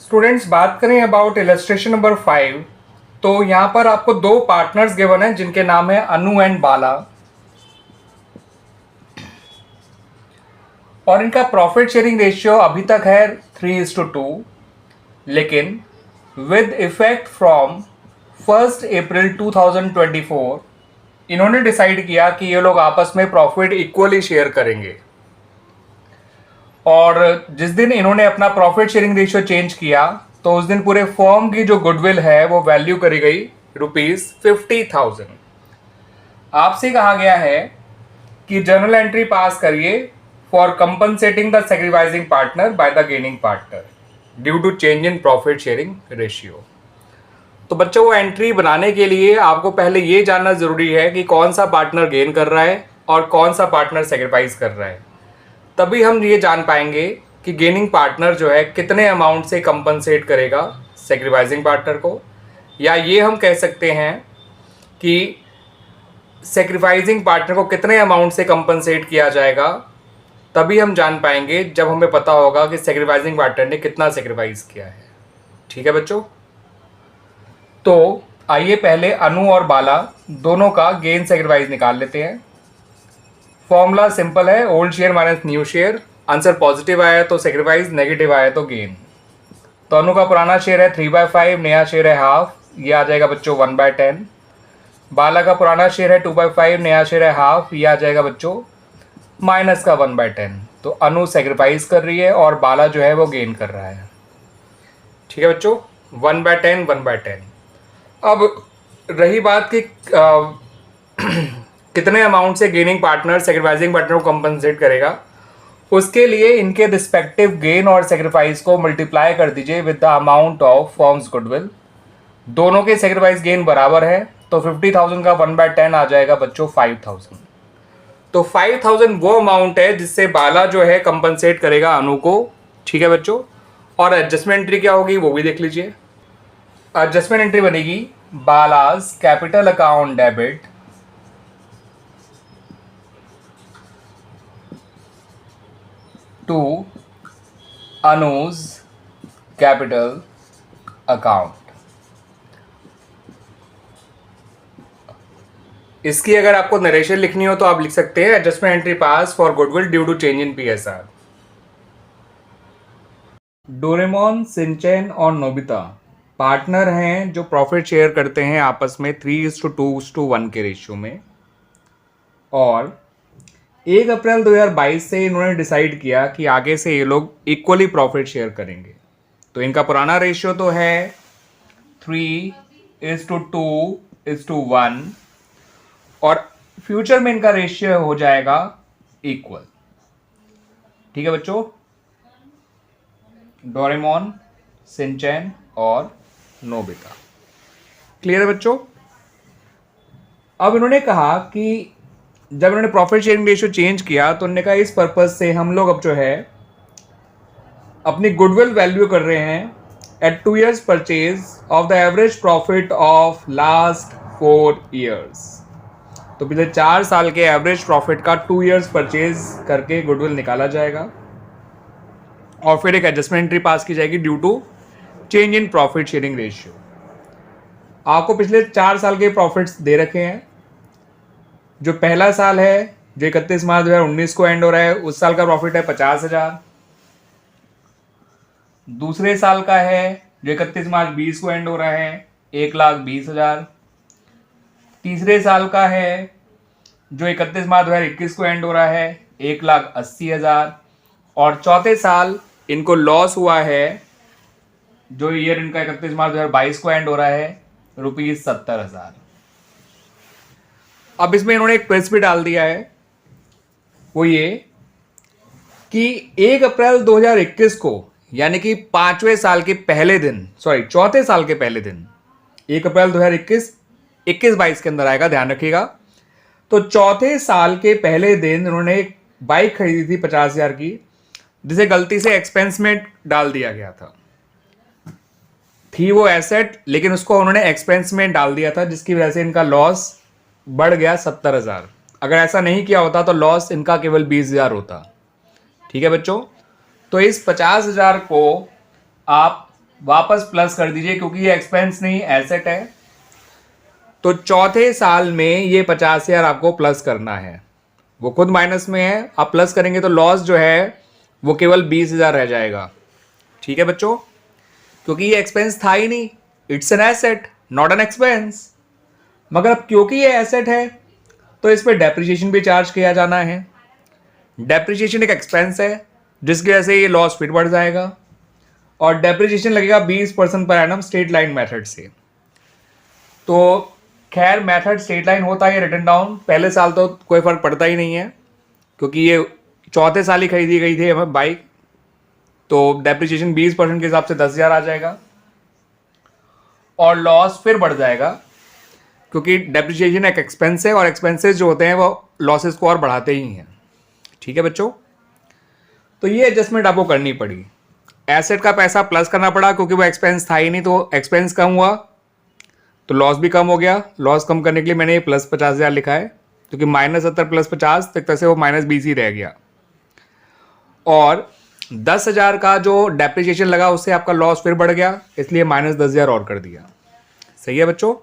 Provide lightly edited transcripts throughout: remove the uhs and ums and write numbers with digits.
Students, बात करें about illustration number 5, तो यहाँ पर आपको दो पार्टनर्स गिवन हैं जिनके नाम है अनु एंड बाला, और इनका प्रॉफिट शेयरिंग रेशियो अभी तक है 3:2, लेकिन विद इफेक्ट फ्रॉम 1 अप्रैल 2024 इन्होंने डिसाइड किया कि ये लोग आपस में प्रॉफिट इक्वली शेयर करेंगे। और जिस दिन इन्होंने अपना प्रॉफिट शेयरिंग रेशियो चेंज किया तो उस दिन पूरे फर्म की जो गुडविल है वो वैल्यू करी गई ₹50,000। आपसे कहा गया है कि जर्नल एंट्री पास करिए for compensating the sacrificing partner by the gaining partner due to change in profit sharing ratio. तो बच्चों, वो एंट्री बनाने के लिए आपको पहले ये जानना जरूरी है कि कौन सा पार्टनर गेन कर रहा है और कौन सा पार्टनर सैक्रिफाइस कर रहा है। तभी हम ये जान पाएंगे कि गेनिंग पार्टनर जो है कितने अमाउंट से कंपनसेट करेगा सैक्रिफाइसिंग पार्टनर को, या ये हम कह सकते हैं कि सैक्रिफाइसिंग पार्टनर को कितने अमाउंट से कंपनसेट किया जाएगा। तभी हम जान पाएंगे जब हमें पता होगा कि सैक्रिफाइसिंग पार्टनर ने कितना सैक्रिफाइस किया है। ठीक है बच्चों, तो आइए पहले अनु और बाला दोनों का गेन सैक्रिफाइस निकाल लेते हैं। फॉर्मूला सिंपल है, old share minus new share. Answer positive आया तो सैक्रिफाइस, नेगेटिव आया तो गेन। तो अनु का पुराना शेयर है 3/5, नया शेयर है हाफ, ये आ जाएगा बच्चों 1/10। बाला का पुराना शेयर है 2/5, नया शेयर है हाफ, ये आ जाएगा बच्चों माइनस का 1/10। तो अनु सैक्रिफाइस कर रही है और बाला जो है वो गेन कर रहा है। ठीक है बच्चों, 1/10 1/10। अब रही बात कि कितने अमाउंट से गेनिंग पार्टनर सैक्रिफाइसिंग पार्टनर को कंपनसेट करेगा, उसके लिए इनके रिस्पेक्टिव गेन और सैक्रिफाइस को मल्टीप्लाई कर दीजिए with the amount of firms goodwill. दोनों के सैक्रिफाइस गेन बराबर है तो 50,000 का 1/10 आ जाएगा बच्चों 5,000। तो 5,000 वो अमाउंट है जिससे बाला जो है कंपनसेट करेगा अनु को। ठीक है बच्चों, और एडजस्टमेंट एंट्री क्या होगी वो भी देख लीजिए। एडजस्टमेंट एंट्री बनेगी Bala's capital account debit to Anuj capital account. इसकी अगर आपको नरेशन लिखनी हो तो आप लिख सकते हैं adjustment entry pass for goodwill due to change in PSR. Doraemon, Shinchan और नोबिता पार्टनर हैं जो प्रॉफिट शेयर करते हैं आपस में 3:2:1 के रेशियो में, और 1 अप्रैल 2022 से इन्होंने डिसाइड किया कि आगे से ये लोग इक्वली प्रॉफिट शेयर करेंगे। तो इनका पुराना रेशियो तो है 3:2:1 और फ्यूचर में इनका रेशियो हो जाएगा इक्वल। ठीक है बच्चों, डोरेमोन, शिनचैन और नोबिता। क्लियर है बच्चों? अब इन्होंने कहा कि जब इन्होंने प्रॉफिट शेयरिंग रेशियो चेंज किया तो उन्होंने कहा इस पर्पज से हम लोग अब जो है अपनी गुडविल वैल्यू कर रहे हैं at 2 years purchase of the average profit of last 4 years। तो पिछले 4 साल के एवरेज प्रॉफिट का 2 years परचेज करके गुडविल निकाला जाएगा और फिर एक एडजस्टमेंट एंट्री पास की जाएगी due to change in profit sharing ratio. आपको पिछले 4 साल के प्रॉफिट्स दे रखे हैं। जो पहला साल है जो 31 मार्च 2019 को एंड हो रहा है, उस साल का प्रॉफिट है 50,000। दूसरे साल का है जो 31 मार्च 20 को एंड हो रहा है 1,20,000। तीसरे साल का है जो 31 मार्च 2021 को एंड हो रहा है 1,80,000। और चौथे साल इनको लॉस हुआ है जो ईयर इनका 31 मार्च 2022 को एंड हो रहा है ₹70,000। अब इसमें इन्होंने एक ट्विस्ट भी डाल दिया है, वो ये कि 1 अप्रैल 2021 को, यानी कि 5वें साल के पहले दिन, चौथे साल के पहले दिन, 1 अप्रैल 2021 21-22 के अंदर आएगा, ध्यान रखिएगा। तो चौथे साल के पहले दिन इन्होंने एक बाइक खरीदी थी 50,000 की, जिसे गलती से एक्सपेंस में डाल दिया गया था। थी वो एसेट, लेकिन उसको उन्होंने एक्सपेंस में डाल दिया था, जिसकी वजह से इनका लॉस बढ़ गया 70,000। अगर ऐसा नहीं किया होता तो लॉस इनका केवल 20,000 होता। ठीक है बच्चों, तो इस 50,000 को आप वापस प्लस कर दीजिए क्योंकि ये एक्सपेंस नहीं एसेट है। तो चौथे साल में ये 50,000 आपको प्लस करना है। वो खुद माइनस में है, आप प्लस करेंगे तो लॉस जो है वो केवल 20,000 रह जाएगा। ठीक है बच्चों, क्योंकि ये एक्सपेंस था ही नहीं, it's an asset not an expense. मगर अब क्योंकि ये एसेट है तो इस पर डेप्रिसिएशन भी चार्ज किया जाना है। डेप्रिसिएशन एक एक्सपेंस है जिसकी वजह से ये लॉस फिर बढ़ जाएगा और डेप्रिसिएशन लगेगा 20% per annum straight line method से। तो खैर मेथड स्ट्रेट लाइन होता है रिटर्न डाउन, पहले साल तो कोई फर्क पड़ता ही नहीं है क्योंकि ये चौथे साल ही खरीदी गई थी हमें बाइक। तो डेप्रिसिएशन 20% के हिसाब से 10,000 आ जाएगा और लॉस फिर बढ़ जाएगा क्योंकि डेप्रिसिएशन एक एक्सपेंस है और एक्सपेंसेस जो होते हैं वो लॉसेस को और बढ़ाते ही हैं। ठीक है बच्चों, तो ये एडजस्टमेंट आपको करनी पड़ी। एसेट का पैसा प्लस करना पड़ा क्योंकि वो एक्सपेंस था ही नहीं, तो एक्सपेंस कम हुआ तो लॉस भी कम हो गया। लॉस कम करने के लिए मैंने ये प्लस 50,000 लिखा है क्योंकि -70 प्लस 50 तो एक तरह से वो -20 ही रह गया। और 10,000 का जो डेप्रिसिएशन लगा उससे आपका लॉस फिर बढ़ गया, इसलिए -10,000 और कर दिया। सही है बच्चों।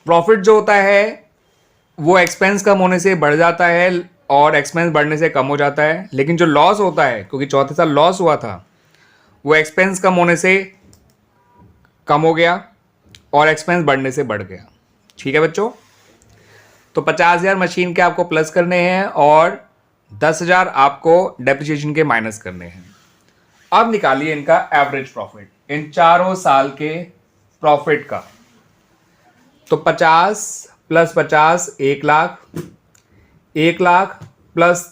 प्रॉफिट जो होता है वो एक्सपेंस कम होने से बढ़ जाता है और एक्सपेंस बढ़ने से कम हो जाता है, लेकिन जो लॉस होता है क्योंकि चौथे साल लॉस हुआ था वो एक्सपेंस कम होने से कम हो गया और एक्सपेंस बढ़ने से बढ़ गया। ठीक है बच्चों, तो 50,000 मशीन के आपको प्लस करने हैं और 10,000 आपको डेप्रिसिएशन के माइनस करने हैं। अब निकालिए इनका एवरेज प्रॉफिट इन चारों साल के प्रॉफिट का। तो 50 प्लस 50 1 लाख, 1 लाख प्लस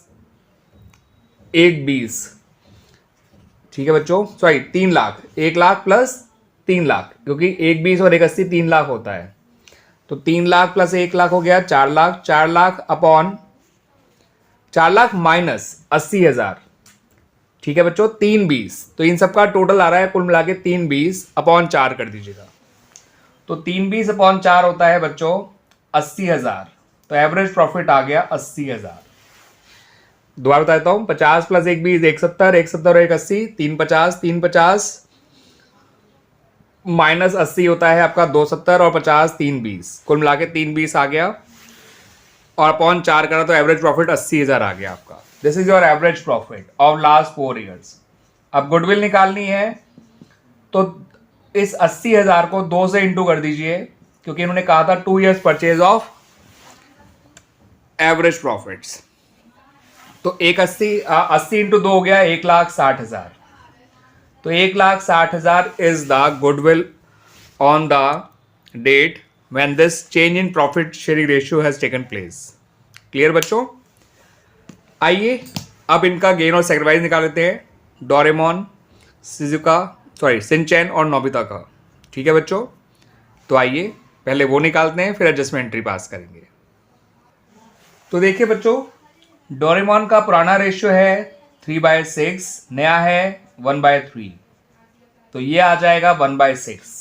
1 20, ठीक है बच्चों, सॉरी 3 लाख, 1 लाख प्लस 3 लाख क्योंकि 1 20 और 1 80 3 लाख होता है। तो 3 लाख प्लस 1 लाख हो गया 4 लाख, 4 लाख अपॉन 4 लाख माइनस 80,000। ठीक है बच्चों, 320, तो इन सबका टोटल आ रहा है कुल मिला के 320 अपॉन 4 कर दीजिएगा। तो 320 अपॉन 4 होता है बच्चों 80,000। तो एवरेज प्रॉफिट आ गया 80,000। दोबारा बता देता हूं, 50 प्लस 1 20 170, 170 और 1 80, 350, 350 माइनस 80 होता है आपका 270 और 50 320, कुल मिला के 320 आ गया और अपॉन 4 करा तो एवरेज प्रॉफिट 80,000 आ गया आपका। This is your average profit of last 4 years. अब गुडविल निकालनी है तो इस 80,000 को 2 से इंटू कर दीजिए क्योंकि इन्होंने कहा था 2 years purchase of average profits. तो 80 इंटू 2 हो गया 1,60,000। तो 1,60,000 is the goodwill on the date when this change in profit sharing ratio has taken place. Clear बच्चों। आइए अब इनका गेन और सैक्रिफाइस निकाल लेते हैं डोरेमोन, शिजुका, सॉरी शिनचैन और नोबिता का। ठीक है बच्चों, तो आइए पहले वो निकालते हैं फिर एडजस्टमेंट एंट्री पास करेंगे। तो देखिए बच्चों, डोरेमोन का पुराना रेशियो है 3/6, नया है 1/3, तो ये आ जाएगा 1/6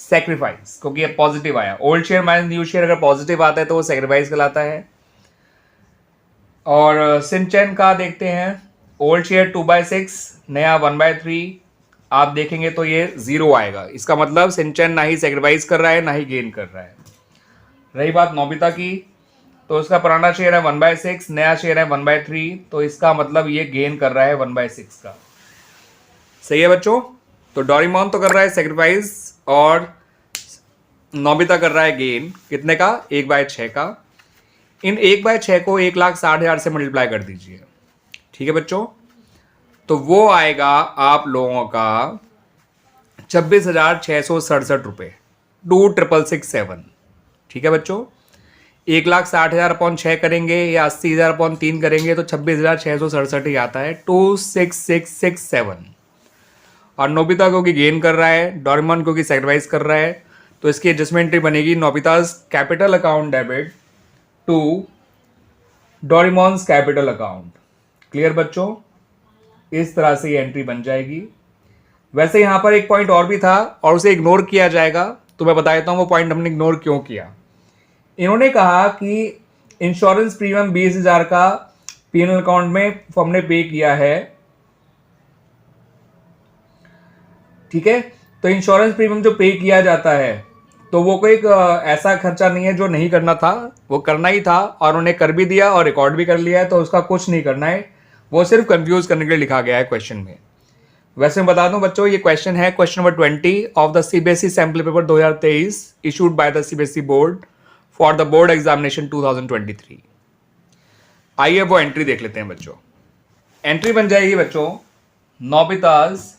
सैक्रिफाइस क्योंकि ये पॉजिटिव आया। Old share minus new share अगर पॉजिटिव आता है तो वो सैक्रिफाइस कहलाता है। और शिनचैन का देखते हैं, ओल्ड शेयर 2/6, नया 1/3, आप देखेंगे तो ये 0 आएगा। इसका मतलब शिनचैन ना ही सैक्रिफाइस कर रहा है ना ही गेन कर रहा है। रही बात नोबिता की, तो उसका पुराना शेयर है 1/6, नया शेयर है 1/3, तो इसका मतलब ये गेन कर रहा है 1/6 का। सही है बच्चों। तो डोरेमोन तो कर रहा है सैक्रिफाइस और नोबिता कर रहा है गेन, कितने का 1/6 का। इन 1/6 को 1,60,000 से मल्टीप्लाई कर दीजिए। ठीक है बच्चों, तो वो आएगा आप लोगों का 26,667 रुपये, 2,667। ठीक है बच्चों, 1,60,000 अपॉन 6 करेंगे या 80,000 अपॉन 3 करेंगे तो 26,667 ही आता है, 26667। और नोबिता क्योंकि गेन कर रहा है, डोरेमोन क्योंकि सैक्रिफाइस कर रहा है, तो इसकी एडजस्टमेंट बनेगी Nobita's capital account debit to Doraemon's capital account. Clear बच्चों, इस तरह से ये एंट्री बन जाएगी। वैसे यहां पर एक पॉइंट और भी था और उसे इग्नोर किया जाएगा, तो मैं बता देता हूं वो पॉइंट हमने इग्नोर क्यों किया। इन्होंने कहा कि इंश्योरेंस प्रीमियम 20,000 का पीएनएल अकाउंट में हमने पे किया है ठीक है। तो इंश्योरेंस प्रीमियम जो पे किया जाता है तो वो कोई एक ऐसा खर्चा नहीं है जो नहीं करना था, वो करना ही था और उन्हें कर भी दिया और रिकॉर्ड भी कर लिया है, तो उसका कुछ नहीं करना है, वो सिर्फ कंफ्यूज करने के लिए लिखा गया है क्वेश्चन में। वैसे मैं बता दूं बच्चों, ये क्वेश्चन है question number 20 of the CBSE sample paper 2023 issued by the CBSE board for the board examination 2023। आइए वो एंट्री देख लेते हैं बच्चों। एंट्री बन जाएगी बच्चों, Nobita's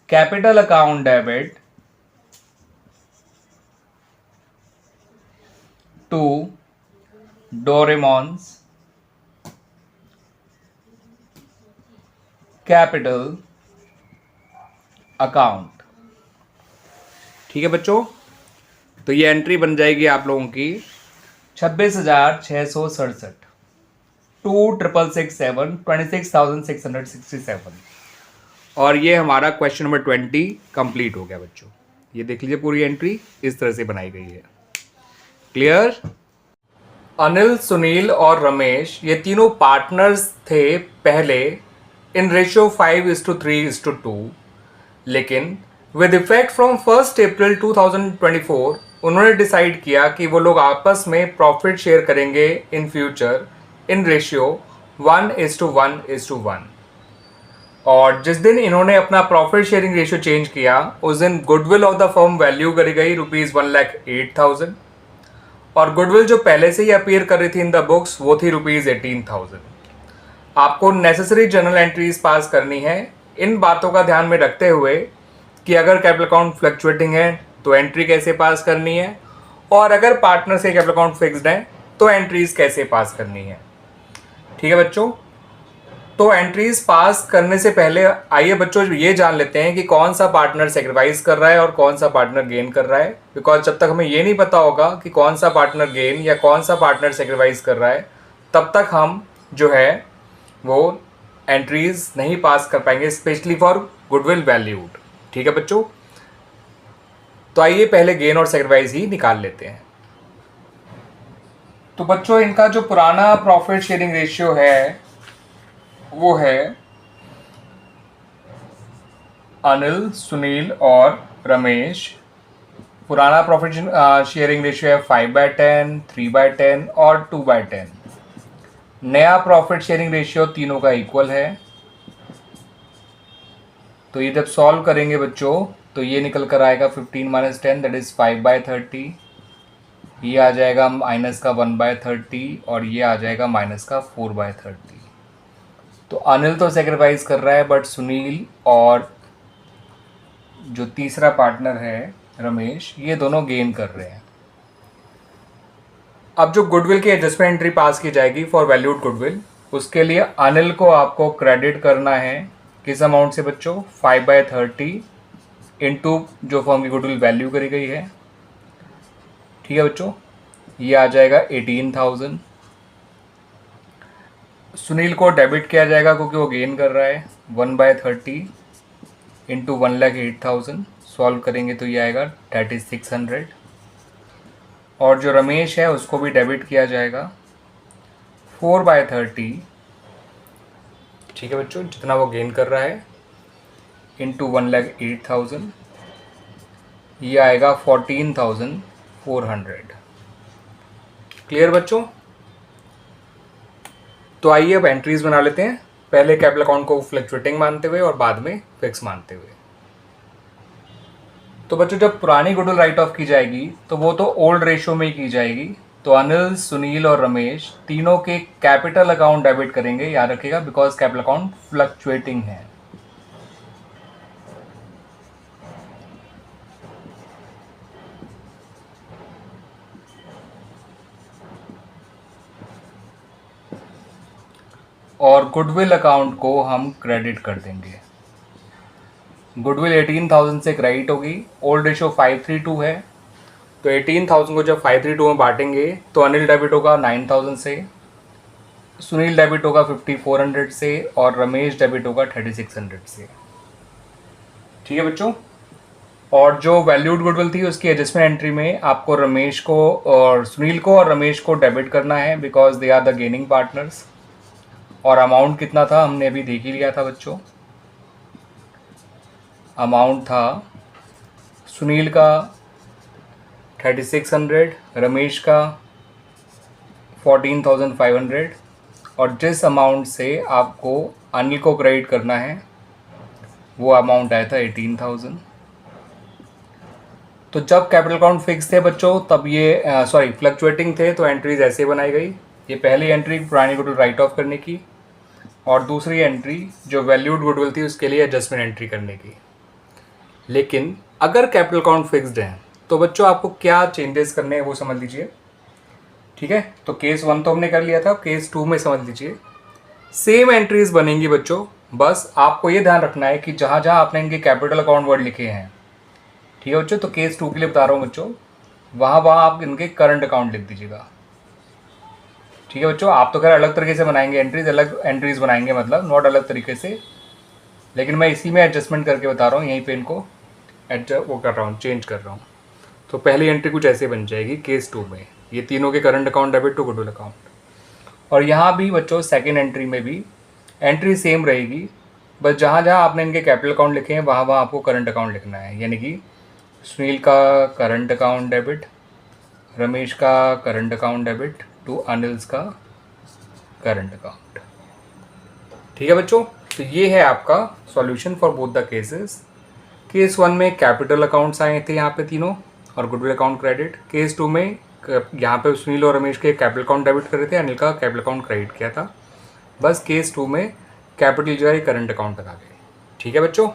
capital account debit to Doraemon's capital account. ठीक है बच्चों, तो ये एंट्री बन जाएगी आप लोगों की 26,667 2,667 26,667 और ये हमारा क्वेश्चन नंबर 20 कंप्लीट हो गया बच्चों। ये देख लीजिए पूरी एंट्री इस तरह से बनाई गई है। क्लियर? अनिल, सुनील और रमेश ये तीनों पार्टनर्स थे पहले इन रेशियो 5:3:2, लेकिन विद इफेक्ट फ्रॉम 1 अप्रैल 2024 उन्होंने डिसाइड किया कि वो लोग आपस में प्रॉफिट शेयर करेंगे इन फ्यूचर इन रेशियो 1:1:1। और जिस दिन इन्होंने अपना प्रॉफिट शेयरिंग रेशियो चेंज किया उस दिन goodwill of the firm value करी गई ₹1,08,000 और गुडविल जो पहले से ही अपीयर कर रही थी इन द बुक्स वो थी ₹18,000। आपको नेसेसरी जर्नल एंट्रीज पास करनी है इन बातों का ध्यान में रखते हुए कि अगर कैपिटल अकाउंट फ्लक्चुएटिंग है तो एंट्री कैसे पास करनी है और अगर पार्टनर से कैपिटल अकाउंट फिक्स्ड है तो एंट्रीज कैसे पास करनी है। ठीक है बच्चों, तो एंट्रीज पास करने से पहले आइए बच्चों ये जान लेते हैं कि कौन सा पार्टनर सेक्रीफाइस कर रहा है और कौन सा पार्टनर गेन कर रहा है। बिकॉज जब तक हमें ये नहीं पता होगा कि कौन सा पार्टनर गेन या कौन सा पार्टनर सेक्रीफाइस कर रहा है तब तक हम जो है वो एंट्रीज नहीं पास कर पाएंगे, स्पेशली फॉर गुडविल वैल्यूड। ठीक है बच्चों, तो आइए पहले गेन और सेक्रीफाइस ही निकाल लेते हैं। तो बच्चों इनका जो पुराना प्रॉफिट शेयरिंग रेशियो है वो है अनिल, सुनील और रमेश। पुराना प्रॉफिट शेयरिंग रेशियो है 5/10, 3/10 और 2/10। नया प्रॉफिट शेयरिंग रेशियो तीनों का इक्वल है। तो ये जब सॉल्व करेंगे बच्चों तो ये निकल कर आएगा 15 - 10 दैट इज 5/30। ये आ जाएगा माइनस का 1/30 और ये आ जाएगा माइनस का 4/30। तो अनिल तो सेक्रीफाइस कर रहा है बट सुनील और जो तीसरा पार्टनर है रमेश ये दोनों गेन कर रहे हैं। अब जो गुडविल की एडजस्टमेंट एंट्री पास की जाएगी फॉर वैल्यूड गुडविल, उसके लिए अनिल को आपको क्रेडिट करना है किस अमाउंट से बच्चों, 5/30 इंटू जो फर्म की गुडविल वैल्यू करी गई है। ठीक है बच्चों, ये आ जाएगा 18,000। सुनील को डेबिट किया जाएगा क्योंकि वो गेन कर रहा है 1/30 इंटू 1,08,000। सॉल्व करेंगे तो ये आएगा 3600। और जो रमेश है उसको भी डेबिट किया जाएगा 4/30, ठीक है बच्चों, जितना वो गेन कर रहा है इंटू 1,08,000। ये आएगा 14,400। क्लियर बच्चों? तो आइए अब एंट्रीज बना लेते हैं, पहले कैपिटल अकाउंट को फ्लक्चुएटिंग मानते हुए और बाद में फिक्स मानते हुए। तो बच्चों जब पुरानी गुडविल राइट ऑफ की जाएगी तो वो तो ओल्ड रेशियो में ही की जाएगी। तो अनिल, सुनील और रमेश तीनों के कैपिटल अकाउंट डेबिट करेंगे, याद रखिएगा, बिकॉज कैपिटल अकाउंट फ्लक्चुएटिंग है। और गुडविल अकाउंट को हम क्रेडिट कर देंगे। गुडविल 18,000 से क्रेडिट होगी, ओल्ड रेशियो 5:3:2 है। तो 18,000 को जब 5:3:2 में बांटेंगे तो अनिल डेबिट होगा 9,000 से, सुनील डेबिट होगा 5,400 से और रमेश डेबिट होगा 3,600 से। ठीक है बच्चों, और जो वैल्यूड गुडविल थी उसकी एडजस्टमेंट एंट्री में आपको रमेश को और सुनील को और रमेश को डेबिट करना है because they are the gaining partners. और अमाउंट कितना था हमने अभी देख ही लिया था बच्चों। अमाउंट था सुनील का 3600, रमेश का 14,500 और जिस अमाउंट से आपको अनिल को क्रेडिट करना है वो अमाउंट आया था 18,000। तो जब कैपिटल अकाउंट फिक्स थे बच्चों तब ये फ्लक्चुएटिंग थे तो एंट्रीज ऐसे बनाई गई। ये पहली एंट्री पुरानी गुडविल राइट ऑफ करने की और दूसरी एंट्री जो वैल्यूड गुडविल थी उसके लिए एडजस्टमेंट एंट्री करने की। लेकिन अगर कैपिटल अकाउंट फिक्स्ड है तो बच्चों आपको क्या चेंजेस करने हैं वो समझ लीजिए। ठीक है, तो केस 1 तो हमने कर लिया था, केस 2 में समझ लीजिए सेम एंट्रीज बनेंगी बच्चों। बस आपको ये ध्यान रखना है कि जहाँ जहाँ आपने इनके कैपिटल अकाउंट वर्ड लिखे हैं, ठीक है बच्चों, तो केस 2 के लिए बता रहा हूँ बच्चों, वहाँ आप इनके करंट अकाउंट लिख दीजिएगा। ठीक है बच्चों, आप तो खैर अलग तरीके से बनाएंगे एंट्रीज, अलग एंट्रीज बनाएंगे मतलब नॉट अलग तरीके से, लेकिन मैं इसी में एडजस्टमेंट करके बता रहा हूँ, यहीं पे इनको वो कर रहा हूँ, चेंज कर रहा हूँ। तो पहली एंट्री कुछ ऐसे बन जाएगी केस 2 में, ये तीनों के current account debit to goodwill account. और यहाँ भी बच्चों सेकेंड एंट्री में भी एंट्री सेम रहेगी, बस जहाँ जहाँ आपने इनके कैपिटल अकाउंट लिखे हैं वहाँ वहाँ आपको करंट अकाउंट लिखना है। यानी कि सुनील का करंट अकाउंट डेबिट, रमेश का current account debit to Anil's का करंट अकाउंट। ठीक है बच्चों, तो ये है आपका solution for both the cases. Case 1 में कैपिटल अकाउंट्स आए थे यहाँ पे तीनों और गुडविल अकाउंट क्रेडिट। केस 2 में यहाँ पे सुनील और रमेश के कैपिटल अकाउंट डेबिट कर रहे थे, अनिल का कैपिटल अकाउंट क्रेडिट किया था। बस केस 2 में कैपिटल जो है करंट अकाउंट लगा गए। ठीक है बच्चों।